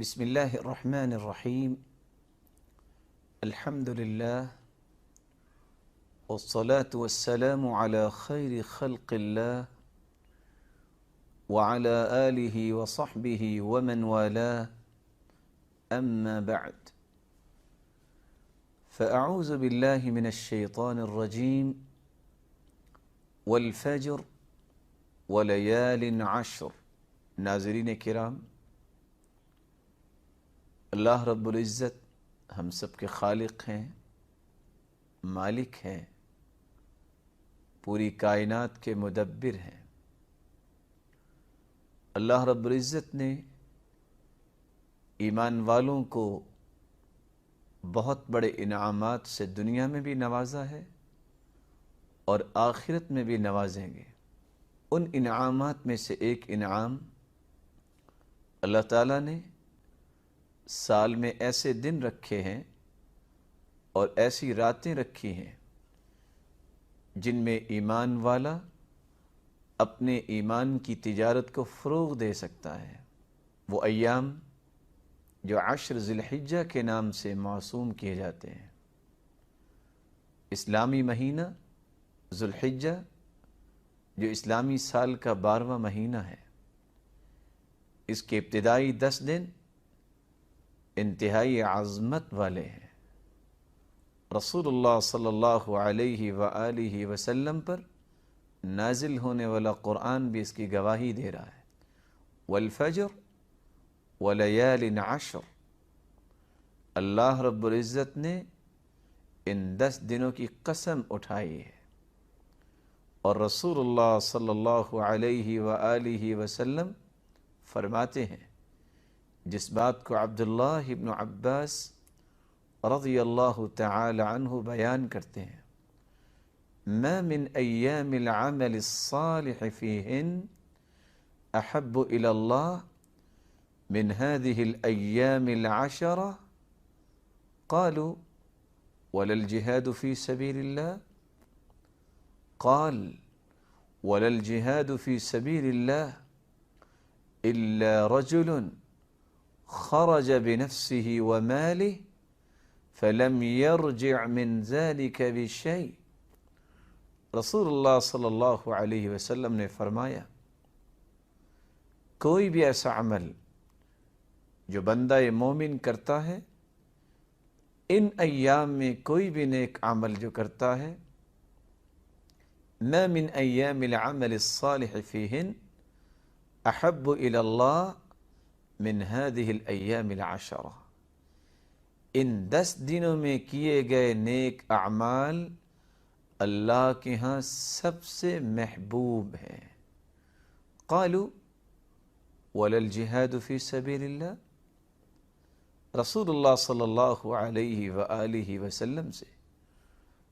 بسم الله الرحمن الرحيم. الحمد لله والصلاة والسلام على خير خلق الله وعلى آله وصحبه ومن والاه، أما بعد، فأعوذ بالله من الشيطان الرجيم. والفجر وليال عشر. ناظرین کرام، اللہ رب العزت ہم سب کے خالق ہیں، مالک ہیں، پوری کائنات کے مدبر ہیں۔ اللہ رب العزت نے ایمان والوں کو بہت بڑے انعامات سے دنیا میں بھی نوازا ہے اور آخرت میں بھی نوازیں گے۔ ان انعامات میں سے ایک انعام، اللہ تعالیٰ نے سال میں ایسے دن رکھے ہیں اور ایسی راتیں رکھی ہیں جن میں ایمان والا اپنے ایمان کی تجارت کو فروغ دے سکتا ہے۔ وہ ایام جو عشر ذی الحجہ کے نام سے موسوم کیے جاتے ہیں۔ اسلامی مہینہ ذو الحجہ جو اسلامی سال کا 12واں مہینہ ہے، اس کے ابتدائی 10 دن انتہائی عظمت والے ہیں۔ رسول اللہ صلی اللہ علیہ وآلہ وسلم پر نازل ہونے والا قرآن بھی اس کی گواہی دے رہا ہے۔ والفجر ولیال عشر، اللہ رب العزت نے ان 10 دنوں کی قسم اٹھائی ہے، اور رسول اللہ صلی اللہ علیہ وآلہ وسلم فرماتے ہیں، جس بات کو عبداللہ ابن عباس رضی اللہ تعالی عنہ بیان کرتے ہیں، ما من ایام العمل الصالح فیہن احب الی اللہ من هذه الایام العشرة قالوا ولا الجهاد في سبيل الله قال ولا الجهاد في سبيل الله إلا رجل خرج بنفسه وماله فلم يرجع من ذلك بشيء۔ رسول اللہ صلی اللہ علیہ وسلم نے فرمایا، کوئی بھی ایسا عمل جو بندہ مومن کرتا ہے، ان ایام میں کوئی بھی نیک عمل جو کرتا ہے، ما من ایام العمل الصالح فیہن احب الی اللہ من هذه الایام العشرة، ان 10 دنوں میں کیے گئے نیک اعمال اللہ کے ہاں سب سے محبوب ہیں۔ قالوا ولا الجہاد فی سبیل اللہ، رسول اللہ صلی اللہ علیہ وآلہ وسلم سے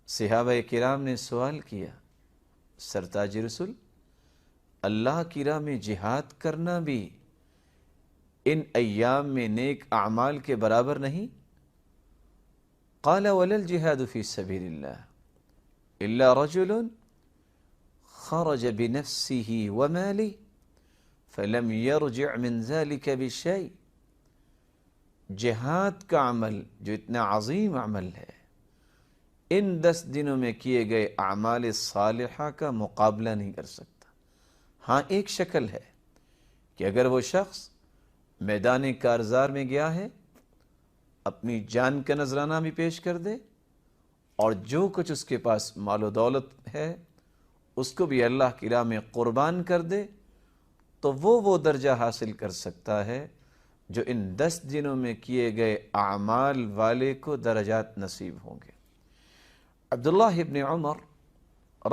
صحابہ کرام نے سوال کیا، سرتاج رسول، اللہ کی راہ میں جہاد کرنا بھی ان ایام میں نیک اعمال کے برابر نہیں؟ قال ولا الجہاد فی سبیل اللہ الا رجل خرج بنفسه وماله فلم يرجع من ذلك بشيء۔ جہاد کا عمل جو اتنا عظیم عمل ہے، ان 10 دنوں میں کیے گئے اعمال صالحہ کا مقابلہ نہیں کر سکتا۔ ہاں، ایک شکل ہے کہ اگر وہ شخص میدان کارزار میں گیا ہے، اپنی جان کا نذرانہ بھی پیش کر دے اور جو کچھ اس کے پاس مال و دولت ہے اس کو بھی اللہ کی راہ میں قربان کر دے، تو وہ درجہ حاصل کر سکتا ہے جو ان 10 دنوں میں کیے گئے اعمال والے کو درجات نصیب ہوں گے۔ عبداللہ ابن عمر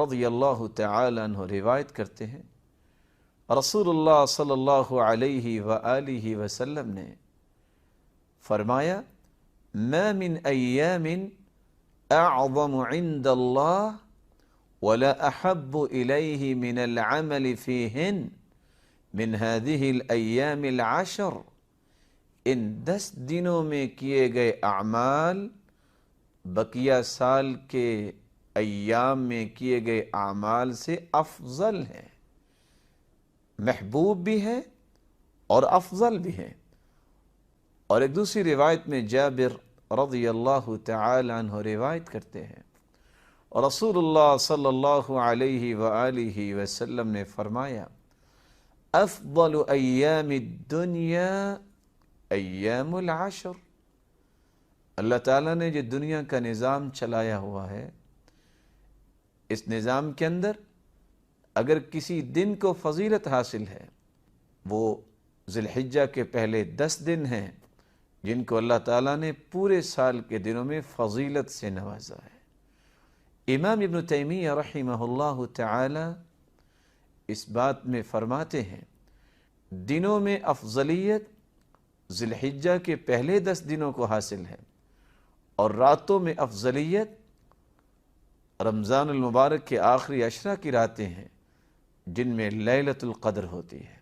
رضی اللہ تعالی عنہ روایت کرتے ہیں، رسول اللہ صلی اللہ علیہ وآلہ وسلم نے فرمایا، ما من ایام اعظم عند اللہ ولا احب الیہ من العمل فیہن من هذه الایام العشر، ان 10 دنوں میں کیے گئے اعمال بقیہ سال کے ایام میں کیے گئے اعمال سے افضل ہیں، محبوب بھی ہے اور افضل بھی ہے۔ اور ایک دوسری روایت میں جابر رضی اللہ تعالی عنہ روایت کرتے ہیں، رسول اللہ صلی اللہ علیہ وآلہ وسلم نے فرمایا افضل ایام الدنیا ایام العشر، اللہ تعالیٰ نے جو دنیا کا نظام چلایا ہوا ہے، اس نظام کے اندر اگر کسی دن کو فضیلت حاصل ہے، وہ ذی الحجہ کے پہلے 10 دن ہیں جن کو اللہ تعالیٰ نے پورے سال کے دنوں میں فضیلت سے نوازا ہے۔ امام ابن تیمیہ رحمہ اللہ تعالی اس بات میں فرماتے ہیں، دنوں میں افضلیت ذی الحجہ کے پہلے 10 دنوں کو حاصل ہے، اور راتوں میں افضلیت رمضان المبارک کے آخری عشرہ کی راتیں ہیں جن میں لیلۃ القدر ہوتی ہے۔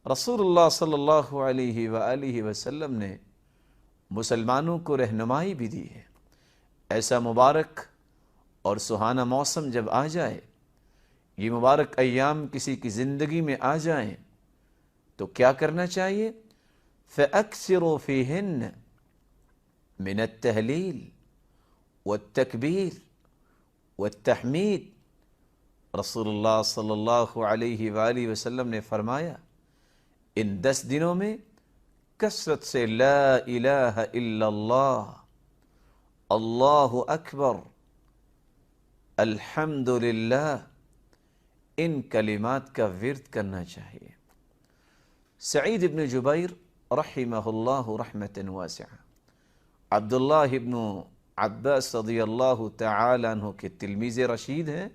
رسول اللہ صلی اللہ علیہ وآلہ وسلم نے مسلمانوں کو رہنمائی بھی دی ہے، ایسا مبارک اور سہانا موسم جب آ جائے، یہ مبارک ایام کسی کی زندگی میں آ جائیں تو کیا کرنا چاہیے؟ فَأَكْثِرُوا فِيهِنَّ من التہلیل والتکبیر والتحمید۔ رسول اللہ صلی اللہ علیہ وآلہ وسلم نے فرمایا، ان 10 دنوں میں کثرت سے لا الہ الا اللہ، اللہ اکبر، الحمد للہ، ان کلمات کا ورد کرنا چاہیے۔ سعید ابن جبیر رحمہ اللہ رحمۃ واسعہ، عبداللہ ابن عباس رضی اللہ تعالی عنہ کے تلمیذ رشید ہیں،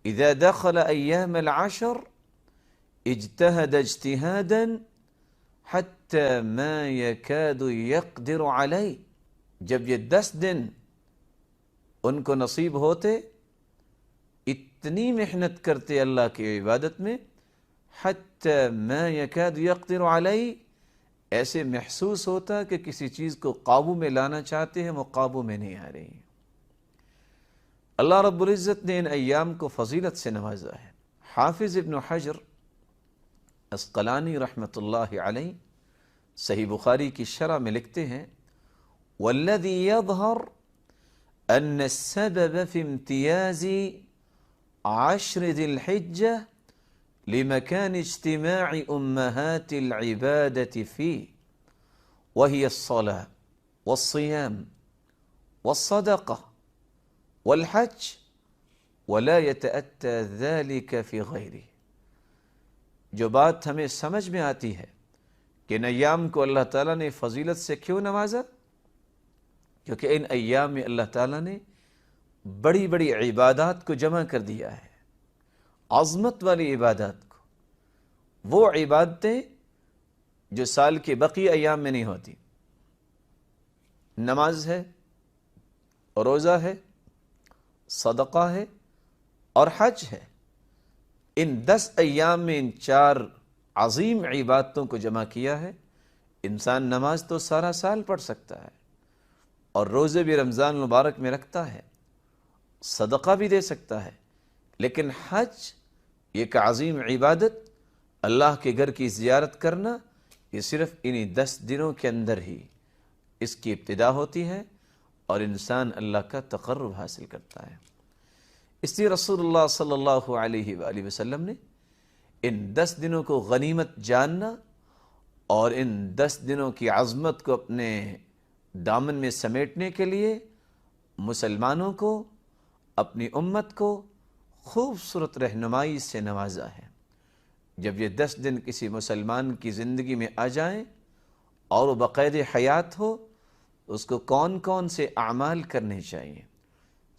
اذا دخل ایام العشر اجتہد اجتہادا حتی ما یکاد یقدر علیہ، جب یہ 10 دن ان کو نصیب ہوتے اتنی محنت کرتے اللہ کی عبادت میں، حتی ما یکاد یقدر علیہ، ایسے محسوس ہوتا کہ کسی چیز کو قابو میں لانا چاہتے ہیں وہ قابو میں نہیں آ رہی۔ اللہ رب العزت نے ان ایام کو فضیلت سے نوازا ہے۔ حافظ ابن حجر عسقلانی رحمۃ اللہ علیہ صحیح بخاری کی شرح میں لکھتے ہیں، والذی یظہر ان السبب فی امتیاز عشر ذی الحجہ لمكان اجتماع أمهات العبادة فيه، وهي الصلاة والصيام والصدقة والحج، ولا يتأتى ذلك في غيره۔ جو بات ہمیں سمجھ میں آتی ہے کہ ان ایام کو اللہ تعالیٰ نے فضیلت سے کیوں نوازا، کیونکہ ان ایام میں اللہ تعالیٰ نے بڑی بڑی عبادات کو جمع کر دیا ہے، عظمت والی عبادات کو، وہ عبادتیں جو سال کے بقیہ ایام میں نہیں ہوتی۔ نماز ہے، روزہ ہے، صدقہ ہے اور حج ہے۔ ان 10 ایام میں ان 4 عظیم عبادتوں کو جمع کیا ہے۔ انسان نماز تو سارا سال پڑھ سکتا ہے، اور روزے بھی رمضان المبارک میں رکھتا ہے، صدقہ بھی دے سکتا ہے، لیکن حج ایک عظیم عبادت، اللہ کے گھر کی زیارت کرنا، یہ صرف انہی 10 دنوں کے اندر ہی اس کی ابتدا ہوتی ہے اور انسان اللہ کا تقرب حاصل کرتا ہے۔ اس لیے رسول اللہ صلی اللہ علیہ وآلہ وسلم نے ان 10 دنوں کو غنیمت جاننا اور ان 10 دنوں کی عظمت کو اپنے دامن میں سمیٹنے کے لیے مسلمانوں کو، اپنی امت کو خوبصورت رہنمائی سے نوازا ہے۔ جب یہ 10 دن کسی مسلمان کی زندگی میں آ جائیں اور وہ بقید حیات ہو، اس کو کون کون سے اعمال کرنے چاہیے؟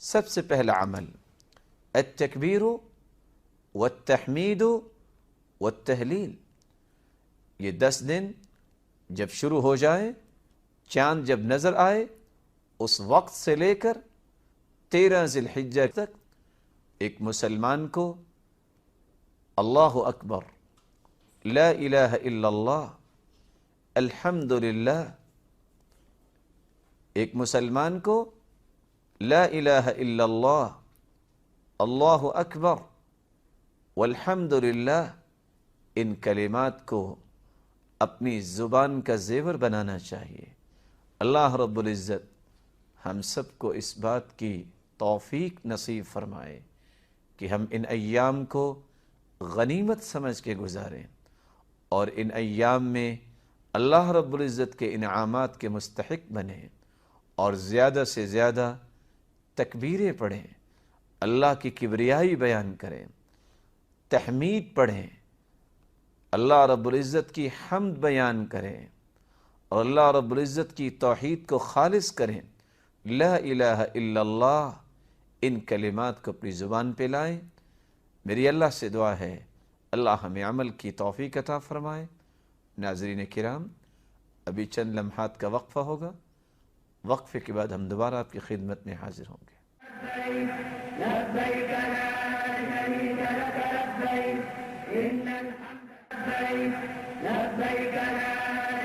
سب سے پہلا عمل التکبیر والتحمید والتہلیل۔ یہ 10 دن جب شروع ہو جائے، چاند جب نظر آئے، اس وقت سے لے کر 13 ذی الحجہ تک ایک مسلمان کو اللہ اکبر، لا الہ الا اللہ، الحمد للہ، ایک مسلمان کو لا الہ الا اللہ، اللہ اکبر والحمد للہ، ان کلمات کو اپنی زبان کا زیور بنانا چاہیے۔ اللہ رب العزت ہم سب کو اس بات کی توفیق نصیب فرمائے کہ ہم ان ایام کو غنیمت سمجھ کے گزاریں اور ان ایام میں اللہ رب العزت کے انعامات کے مستحق بنیں اور زیادہ سے زیادہ تکبیریں پڑھیں، اللہ کی کبریائی بیان کریں، تحمید پڑھیں، اللہ رب العزت کی حمد بیان کریں اور اللہ رب العزت کی توحید کو خالص کریں۔ لا الہ الا اللہ، ان کلمات کو اپنی زبان پہ لائیں۔ میری اللہ سے دعا ہے اللہ ہمیں عمل کی توفیق عطا فرمائے۔ ناظرین کرام، ابھی چند لمحات کا وقفہ ہوگا، وقفے کے بعد ہم دوبارہ آپ کی خدمت میں حاضر ہوں گے۔ لبيك لا شريك لك لبيك إن الحمد لبيك لا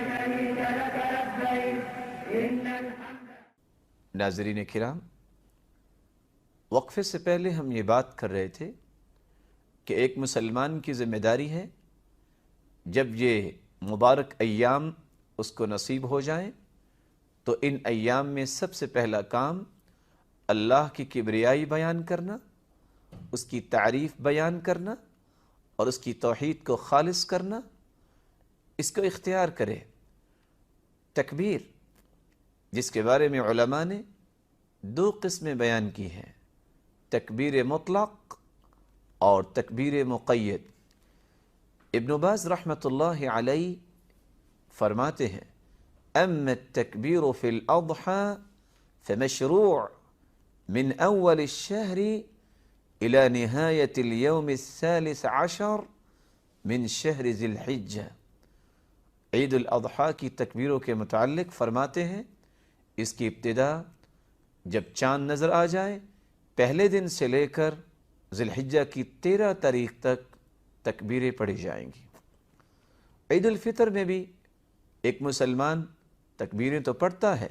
شريك لك لبيك إن الحمد۔ ناظرین کرام، وقفے سے پہلے ہم یہ بات کر رہے تھے کہ ایک مسلمان کی ذمہ داری ہے جب یہ مبارک ایام اس کو نصیب ہو جائیں تو ان ایام میں سب سے پہلا کام اللہ کی کبریائی بیان کرنا، اس کی تعریف بیان کرنا اور اس کی توحید کو خالص کرنا، اس کو اختیار کرے۔ تکبیر، جس کے بارے میں علماء نے دو قسمیں بیان کی ہیں، تکبیر مطلق اور تکبیر مقید۔ ابن باز رحمۃ اللہ علیہ فرماتے ہیں اما التکبیر فی الاضحی فمشروع من اول الشہر الى نہایت اليوم الثالث عشر من شہر ذی الحجہ۔ عید الاضحیٰ کی تکبیروں کے متعلق فرماتے ہیں اس کی ابتدا جب چاند نظر آ جائے پہلے دن سے لے کر ذی الحجہ کی 13 تاریخ تک تکبیریں پڑھی جائیں گی۔ عید الفطر میں بھی ایک مسلمان تکبیریں تو پڑھتا ہے۔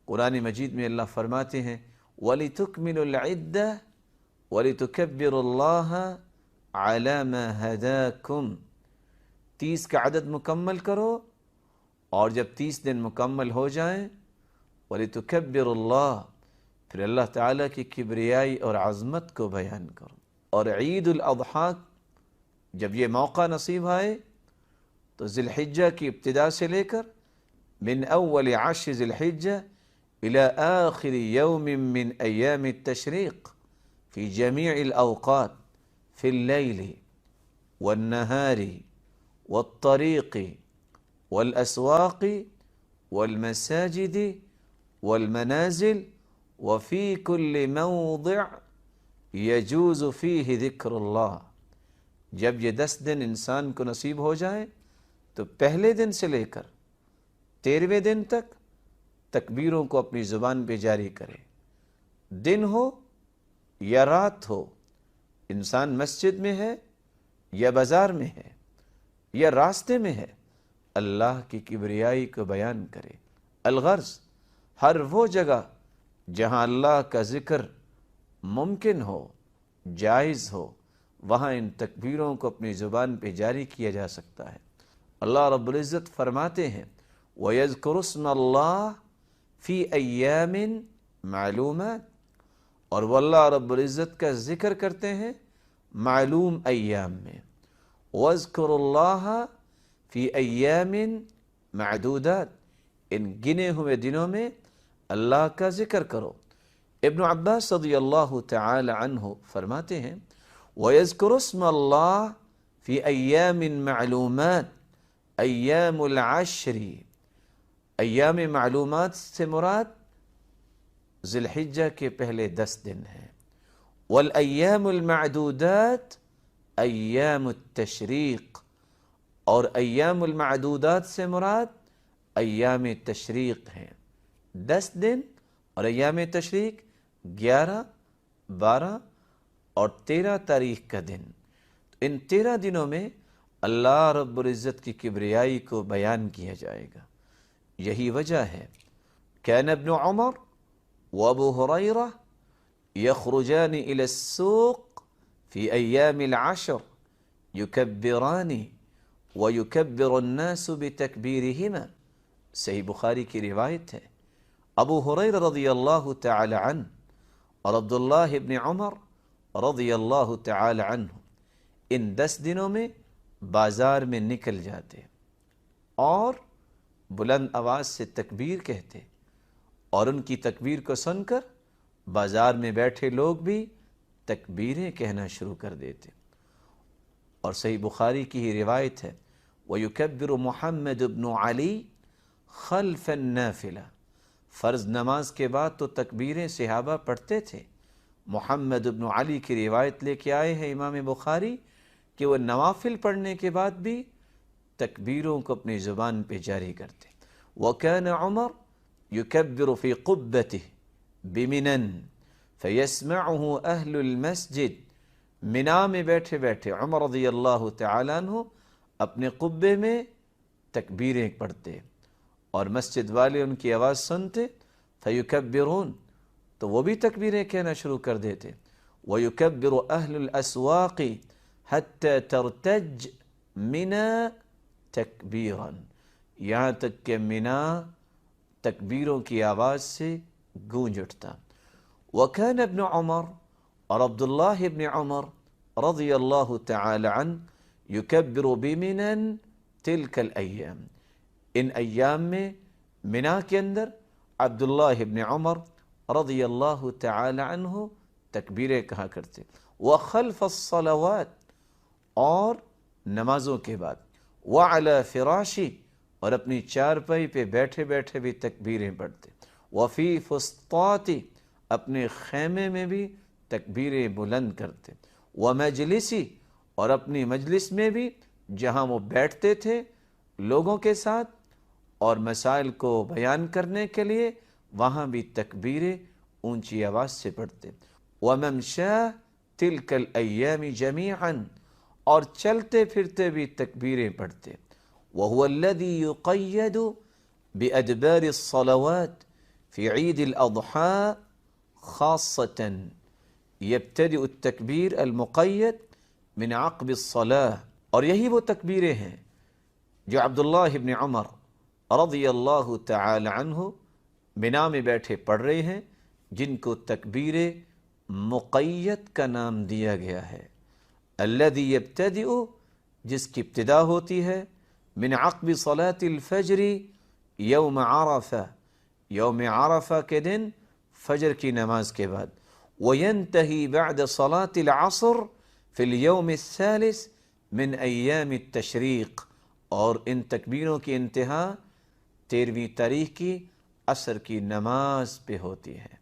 قرآن مجید میں اللہ فرماتے ہیں وَلِتُكْمِلُوا الْعِدَّةَ وَلِتُكَبِّرُوا اللَّهَ عَلَى مَا هَدَاكُمْ، 30 کا عدد مکمل کرو اور جب 30 دن مکمل ہو جائیں وَلِتُكَبِّرُوا اللَّهَ، پھر اللہ تعالیٰ کی کبریائی اور عظمت کو بیان کرو۔ اور عید الاضحیٰ جب یہ موقع نصیب آئے تو ذی الحجہ کی ابتدا سے لے کر من اول عشر ذی الحجہ الى آخر یوم من ایام التشریق فی جمیع الاوقات فی اللیل والنہار والطریق والاسواق والمساجد والمنازل وفی کل موضع یجوز فیہ ذکر اللہ۔ جب یہ 10 دن انسان کو نصیب ہو جائے تو پہلے دن سے لے کر 13ویں دن تک تکبیروں کو اپنی زبان پہ جاری کرے۔ دن ہو یا رات ہو، انسان مسجد میں ہے یا بازار میں ہے یا راستے میں ہے، اللہ کی کبریائی کو بیان کرے۔ الغرض ہر وہ جگہ جہاں اللہ کا ذکر ممکن ہو، جائز ہو، وہاں ان تکبیروں کو اپنی زبان پہ جاری کیا جا سکتا ہے۔ اللہ رب العزت فرماتے ہیں وَيَذْكُرُ اسْمَ اللَّهِ فِي أَيَّامٍ معلومات، اور وہ اللہ رب العزت کا ذکر کرتے ہیں معلوم ایام میں۔ وَاذْكُرُ اللَّهَ فِي أَيَّامٍ معدودات، ان گنے ہوئے دنوں میں اللہ کا ذکر کرو۔ ابن عباس رضی اللہ تعالی عنہ فرماتے ہیں وَيَذْكُرُ اسْمَ اللَّهِ فِي أَيَّامٍ معلومات ایام العشر، ایام معلومات سے مراد ذی الحجہ کے پہلے 10 دن ہیں۔ والایام المعدودات ایام التشریق، اور ایام المعدودات سے مراد ایام تشریق ہیں۔ 10 دن اور ایام تشریق 11، 12 اور 13 تاریخ کا دن، ان 13 دنوں میں اللہ رب العزت کی کبریائی کو بیان کیا جائے گا۔ یہی وجہ ہے کان ابن عمر وابو ہریرہ یخرجان الى السوق فی ایام العشر یکبران وَيُكَبِّرُ النَّاسُ بِتَكْبِيرِهِمَا، صحیح بخاری کی روایت ہے۔ ابو ہریرہ رضی اللہ تعالی عنہ اور عبداللہ ابن عمر رضی اللہ تعالی عنہ ان 10 دنوں میں بازار میں نکل جاتے اور بلند آواز سے تکبیر کہتے، اور ان کی تکبیر کو سن کر بازار میں بیٹھے لوگ بھی تکبیریں کہنا شروع کر دیتے۔ اور صحیح بخاری کی ہی روایت ہے، وَيُكَبِّرُ محمد بن علی خلف النافلہ، فرض نماز کے بعد تو تکبیریں صحابہ پڑھتے تھے۔ محمد بن علی کی روایت لے کے آئے ہیں امام بخاری کہ وہ نوافل پڑھنے کے بعد بھی تکبیروں کو اپنی زبان پہ جاری کرتے۔ وَكَانَ عمر يُكَبِّرُ فِي قُبَّتِهِ بِمِنًا فَيَسْمَعُهُ أَهْلُ الْمَسْجِدِ، منا میں بیٹھے بیٹھے عمر رضی اللہ تعالیٰ عنہ اپنے قبے میں تکبیریں پڑھتے اور مسجد والے ان کی آواز سنتے، فَيُكَبِّرُونَ، تو وہ بھی تکبیریں کہنا شروع کر دیتے۔ وَيُكَبِّرُ أَهْلُ الْأَسْوَاقِ حَتَّى تَرْتَجْ مِنَا تَكْبِيرًا، یہاں تک کہ منا تکبیروں کی آواز سے گونج اٹھتا۔ وَكَانَ ابن عمر، اور عبداللہ ابن عمر رضی اللہ تعالی عنہ يُكَبِّرُ بِمِنًا تِلْكَ الْأَيَّامِ، ان ایام میں منا کے اندر عبداللہ ابن عمر رضی اللہ تعالی عنہ تکبیریں کہا کرتے۔ وَخَلْفَ الصَّلَوَاتِ، اور نمازوں کے بعد، وَعَلَى فِرَاشِ، اور اپنی چارپائی پہ بیٹھے بیٹھے بھی تکبیریں پڑھتے۔ وَفِي فُسْطَاطِ، اپنے خیمے میں بھی تکبیریں بلند کرتے۔ وَمَجْلِسِ، اور اپنی مجلس میں بھی جہاں وہ بیٹھتے تھے لوگوں کے ساتھ اور مسائل کو بیان کرنے کے لیے، وہاں بھی تکبیریں اونچی آواز سے پڑھتے۔ وَمَمْشَاهِ تِلْكَ الْأَيَّامِ جَمِيعًا، اور چلتے پھرتے بھی تکبیریں پڑھتے۔ وَهُوَ الَّذِي يُقَيَّدُ بِأَدْبَارِ الصَّلَوَاتِ فِي عِيدِ الْأَضْحَى خَاصَّةً، يَبْتَدِئُ التَّكْبِيرَ الْمُقَيَّد من عقب الصلاة، اور یہی وہ تکبیریں ہیں جو عبداللہ ابن عمر رضی اللہ تعالی عنہ منا میں بیٹھے پڑھ رہے ہیں، جن کو تکبیر مقید کا نام دیا گیا ہے۔ الذی یبتدئ، جس کی ابتدا ہوتی ہے، من عقب صلاة الفجر یوم عرفہ، یوم عرفہ کے دن فجر کی نماز کے بعد، وینتہی بعد صلاة العصر فی اليوم الثالث من ایام التشریق، اور ان تکبیروں کی انتہا 13ویں تاریخ کی عصر کی نماز پہ ہوتی ہے۔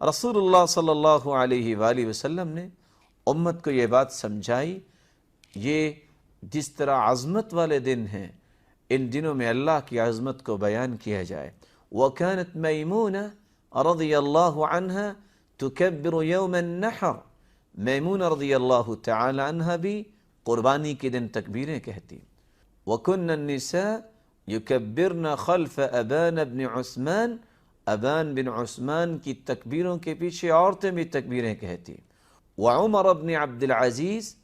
رسول اللہ صلی اللہ علیہ وآلہ وسلم نے امت کو یہ بات سمجھائی، یہ جس طرح عظمت والے دن ہیں، ان دنوں میں اللہ کی عظمت کو بیان کیا جائے۔ وَكَانَتْ مَيْمُونَةٌ رضی اللہ عنہا تُكَبِّرُ يَوْمَ النَّحْرِ، میمونہ رضی اللہ تعالی عنہ بھی قربانی کے دن تکبیریں کہتی۔ وَكُنَّ النِّسَاء يُكَبِّرْنَ خَلْفَ أَبَانَ بْنِ عثمان، ابان بن عثمان کی تکبیروں کے پیچھے عورتیں بھی تکبیریں کہتی۔ وعمر بن عبد العزیز،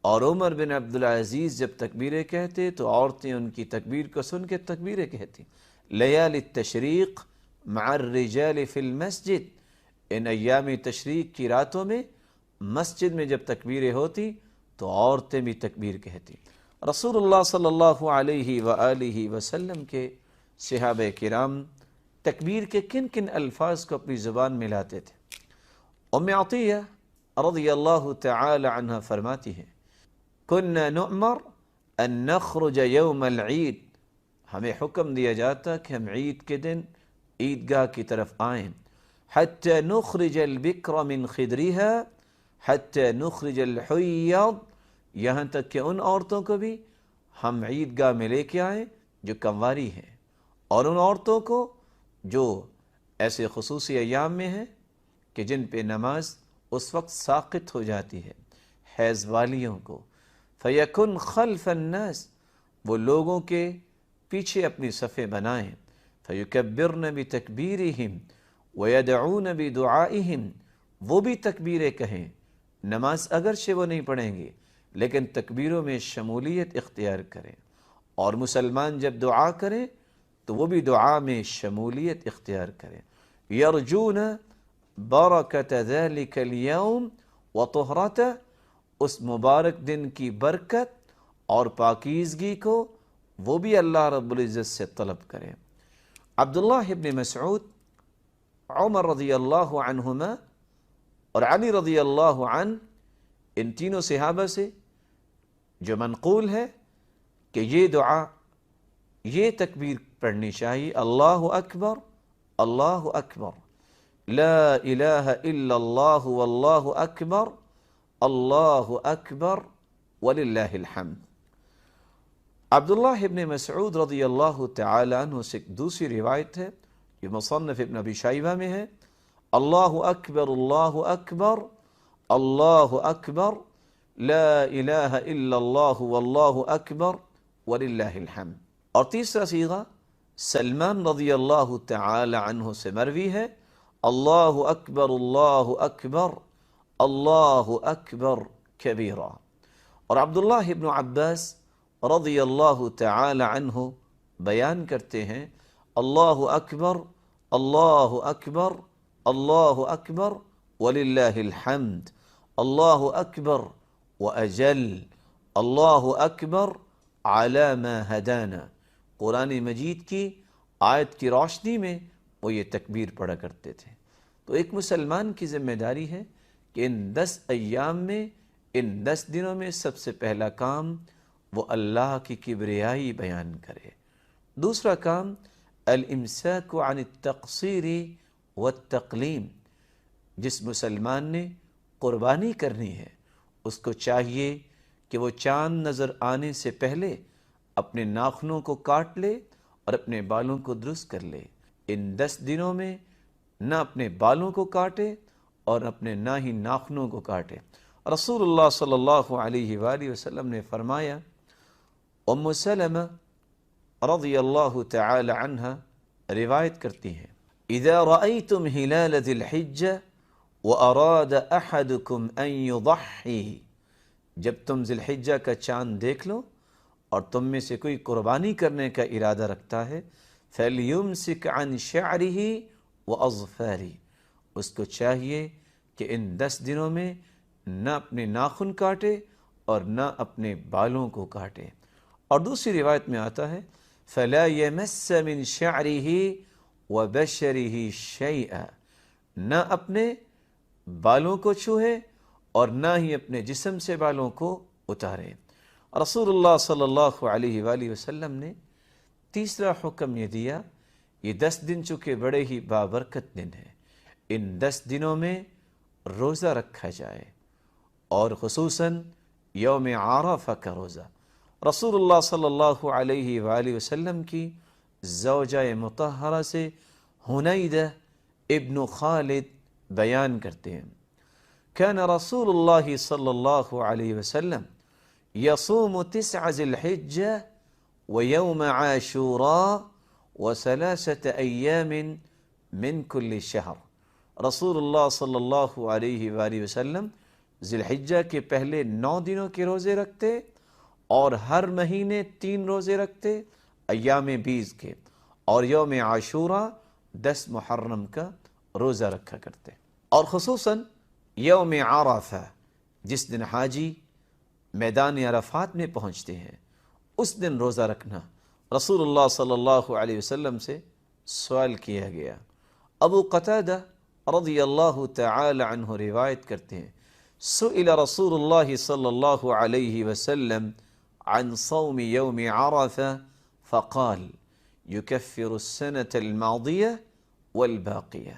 اور عمر بن عبد العزیز جب تکبیریں کہتے تو عورتیں ان کی تکبیر کو سن کے تکبیریں کہتی۔ لیال التشریق مع الرجال فی المسجد، ان ایام تشریق کی راتوں میں مسجد میں جب تکبیریں ہوتی تو عورتیں بھی تکبیر کہتی۔ رسول اللہ صلی اللہ علیہ وآلہ وسلم کے صحابہ کرام تکبیر کے کن کن الفاظ کو اپنی زبان میں لاتے تھے؟ ام عطیہ رضی اللہ تعالی عنہ فرماتی ہیں، كنا نؤمر ان نخرج یوم العید، ہمیں حکم دیا جاتا کہ ہم عید کے دن عیدگاہ کی طرف آئیں، حتی نخرج البکر من خدرها، حتی نخرج الحیض، یہاں تک کہ ان عورتوں کو بھی ہم عیدگاہ میں لے کے آئیں جو کنواری ہیں، اور ان عورتوں کو جو ایسے خصوصی ایام میں ہیں کہ جن پہ نماز اس وقت ساقط ہو جاتی ہے، حیض والیوں کو، فَيَكُنْ خَلْفَ النَّاسِ، وہ لوگوں کے پیچھے اپنی صفیں بنائیں، فَيُكَبِّرْنَ بِتَكْبِيرِهِمْ وَيَدْعُونَ بِدُعَائِهِمْ، وہ بھی تکبیریں کہیں، نماز اگرچہ وہ نہیں پڑھیں گے لیکن تکبیروں میں شمولیت اختیار کریں، اور مسلمان جب دعا کریں تو وہ بھی دعا میں شمولیت اختیار کریں. یرجون برکت ذلک اليوم وطہرتہ، اس مبارک دن کی برکت اور پاکیزگی کو وہ بھی اللہ رب العزت سے طلب کریں. عبداللہ ابن مسعود، عمر رضی اللہ عنہما اور علی رضی اللہ عنہ، ان تینوں صحابہ سے جو منقول ہے کہ یہ دعا، یہ تکبیر پڑھنی چاہیے: اللہ اکبر اللہ اکبر، لا الہ الا اللہ واللہ اکبر، اللہ اکبر وللہ الحمد. عبداللہ ابن مسعود رضی اللہ تعالی عنہ سے ایک دوسری روایت ہے، یہ مصنف ابن ابی شیبہ میں ہے: اللہ اکبر اللہ اکبر، اللہ اکبر، لا الہ الا اللہ واللہ اکبر وللہ الحمد. اور تیسرا صیغہ سلمان رضی اللہ تعالی عنہ سے مروی ہے: اللہ اکبر اللہ اکبر، اللہ اکبر کبیرا. اور عبداللہ ابن عباس رضی اللہ تعالی عنہ بیان کرتے ہیں: اللہ اکبر اللہ اکبر، اللہ اکبر وللہ الحمد، اللہ اکبر واجل، اللہ اکبر علی ما ہدانا. قرآن مجید کی آیت کی روشنی میں وہ یہ تکبیر پڑھا کرتے تھے. تو ایک مسلمان کی ذمہ داری ہے کہ ان 10 ایام میں، ان 10 دنوں میں سب سے پہلا کام وہ اللہ کی کبریائی بیان کرے. دوسرا کام الامساک عن التقصیر والتقلیم. جس مسلمان نے قربانی کرنی ہے اس کو چاہیے کہ وہ چاند نظر آنے سے پہلے اپنے ناخنوں کو کاٹ لے اور اپنے بالوں کو درست کر لے. ان 10 دنوں میں نہ اپنے بالوں کو کاٹے اور اپنے نہ ہی ناخنوں کو کاٹے. رسول اللہ صلی اللہ علیہ وآلہ وسلم نے فرمایا، ام سلمہ رضی اللہ تعالی عنہ روایت کرتی ہیں: اذا رأيتم ہلال ذی الحجہ واراد احدکم ان یضحی، جب تم ذی الحجہ کا چاند دیکھ لو اور تم میں سے کوئی قربانی کرنے کا ارادہ رکھتا ہے، فَلْيُمْسِكْ عَنْ شَعْرِهِ وَأَظْفَارِهِ، اس کو چاہیے کہ ان 10 دنوں میں نہ اپنے ناخن کاٹے اور نہ اپنے بالوں کو کاٹے. اور دوسری روایت میں آتا ہے فَلَا يَمَسَّ مِنْ شَعْرِهِ وَبَشَرِهِ شَيْئًا، نہ اپنے بالوں کو چھوئے اور نہ ہی اپنے جسم سے بالوں کو اتارے. رسول اللہ صلی اللہ علیہ وآلہ وسلم نے تیسرا حکم یہ دیا، یہ 10 دن چونکہ بڑے ہی بابرکت دن ہیں، ان 10 دنوں میں روزہ رکھا جائے، اور خصوصاً یوم عرفہ کا روزہ. رسول اللہ صلی اللہ علیہ وآلہ وسلم کی زوجہ مطہرہ سے حنیدہ ابن خالد بیان کرتے ہیں: كان رسول اللہ صلی اللہ علیہ وسلم يصوم 9 ذی الحجہ ويوم عاشوراء و3 ایام من کل شہر. رسول اللہ صلی اللہ علیہ وآلہ وسلم ذی الحجہ کے پہلے 9 دنوں کے روزے رکھتے اور ہر مہینے 3 روزے رکھتے ایام 20 کے، اور یوم عاشوراء 10 محرم کا روزہ رکھا کرتے. اور خصوصاً یوم عرفہ، جس دن حاجی میدان عرفات میں پہنچتے ہیں، اس دن روزہ رکھنا. رسول اللہ صلی اللہ علیہ وسلم سے سوال کیا گیا. ابو قتادہ رضی اللہ تعالی عنہ روایت کرتے ہیں: سئل رسول اللہ صلی اللہ علیہ وسلم عن صوم یوم عرفہ فقال یکفر السنة الماضیہ والباقیہ.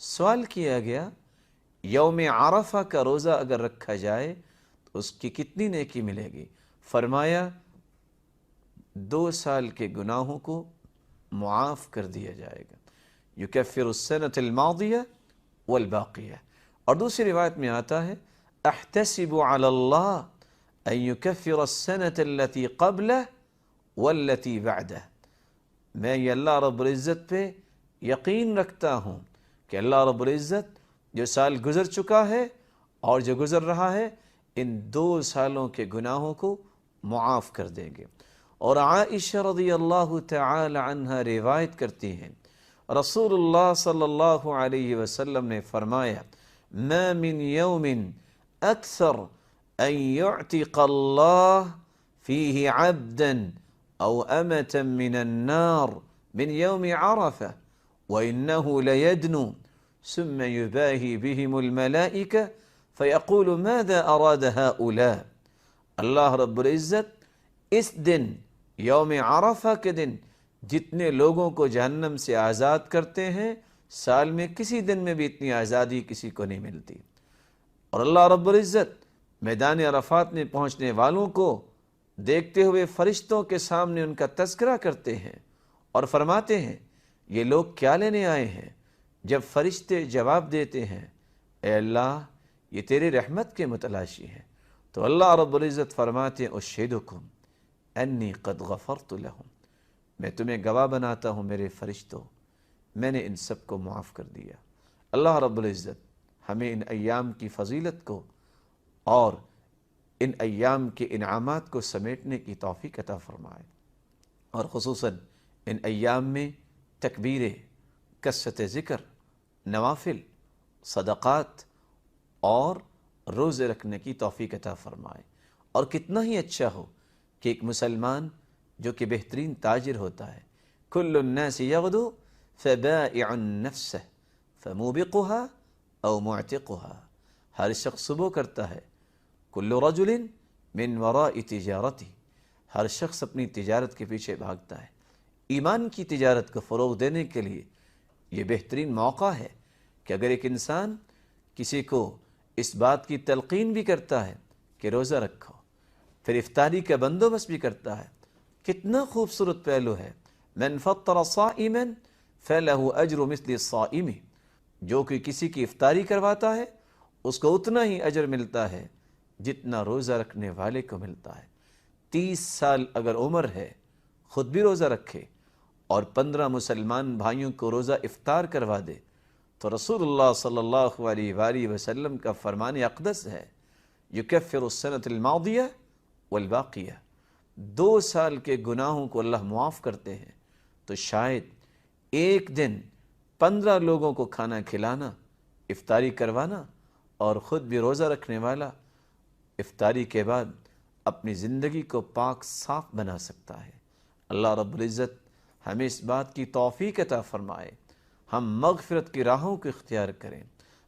سوال کیا گیا یوم عرفہ کا روزہ اگر رکھا جائے تو اس کی کتنی نیکی ملے گی؟ فرمایا 2 سال کے گناہوں کو معاف کر دیا جائے گا. یکفر السنة الماضیہ والباقیہ. اور دوسری روایت میں آتا ہے: احتسب علی اللہ ان یکفر السنة التي قبلہ والتي بعدہ. میں یہ اللہ رب العزت پہ یقین رکھتا ہوں کہ اللہ رب العزت جو سال گزر چکا ہے اور جو گزر رہا ہے، ان 2 سالوں کے گناہوں کو معاف کر دیں گے. اور عائشہ رضی اللہ تعالی عنہ روایت کرتی ہیں رسول اللہ صلی اللہ علیہ وسلم نے فرمایا ما من یوم اکثر ان یعتق اللہ فیہ عبدا او امتا من النار من یوم عرفہ وإنه ليدنو ثم يباهي بهم الملائكة فيقول ماذا أراد هؤلاء. اللہ رب العزت اس دن یوم عرفہ کے دن جتنے لوگوں کو جہنم سے آزاد کرتے ہیں سال میں کسی دن میں بھی اتنی آزادی کسی کو نہیں ملتی. اور اللہ رب العزت میدان عرفات میں پہنچنے والوں کو دیکھتے ہوئے فرشتوں کے سامنے ان کا تذکرہ کرتے ہیں اور فرماتے ہیں یہ لوگ کیا لینے آئے ہیں. جب فرشتے جواب دیتے ہیں اے اللہ یہ تیری رحمت کے متلاشی ہیں تو اللہ رب العزت فرماتے ہیں اشہدکم انی قد غفرت لہم، میں تمہیں گواہ بناتا ہوں میرے فرشتوں میں نے ان سب کو معاف کر دیا. اللہ رب العزت ہمیں ان ایام کی فضیلت کو اور ان ایام کے انعامات کو سمیٹنے کی توفیق عطا فرمائے، اور خصوصاً ان ایام میں تکبیریں، کثرت ذکر، نوافل، صدقات اور روزے رکھنے کی توفیق عطا فرمائے. اور کتنا ہی اچھا ہو کہ ایک مسلمان جو کہ بہترین تاجر ہوتا ہے کل الناس یغدو فبائع نفسہ فموبقها او معتقها، ہر شخص صبح کرتا ہے کل رجل من وراء تجارتی، ہر شخص اپنی تجارت کے پیچھے بھاگتا ہے. ایمان کی تجارت کو فروغ دینے کے لیے یہ بہترین موقع ہے کہ اگر ایک انسان کسی کو اس بات کی تلقین بھی کرتا ہے کہ روزہ رکھو، پھر افطاری کا بندوبست بھی کرتا ہے، کتنا خوبصورت پہلو ہے. من فطر صائما فلہ اجر مثل الصائم، جو کہ کسی کی افطاری کرواتا ہے اس کو اتنا ہی اجر ملتا ہے جتنا روزہ رکھنے والے کو ملتا ہے. 30 سال اگر عمر ہے خود بھی روزہ رکھے اور 15 مسلمان بھائیوں کو روزہ افطار کروا دے تو رسول اللہ صلی اللہ علیہ وآلہ وسلم کا فرمان اقدس ہے یکفر السنۃ الماضیہ والباقیہ، 2 سال کے گناہوں کو اللہ معاف کرتے ہیں. تو شاید ایک دن 15 لوگوں کو کھانا کھلانا، افطاری کروانا اور خود بھی روزہ رکھنے والا افطاری کے بعد اپنی زندگی کو پاک صاف بنا سکتا ہے. اللہ رب العزت ہمیں اس بات کی توفیق عطا فرمائے ہم مغفرت کی راہوں کو اختیار کریں،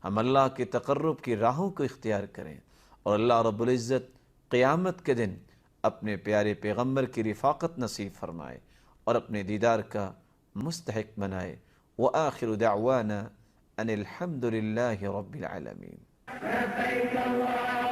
ہم اللہ کے تقرب کی راہوں کو اختیار کریں، اور اللہ رب العزت قیامت کے دن اپنے پیارے پیغمبر کی رفاقت نصیب فرمائے اور اپنے دیدار کا مستحق بنائے. وآخر دعوانا ان الحمد للہ رب العالمین. لبيك اللهم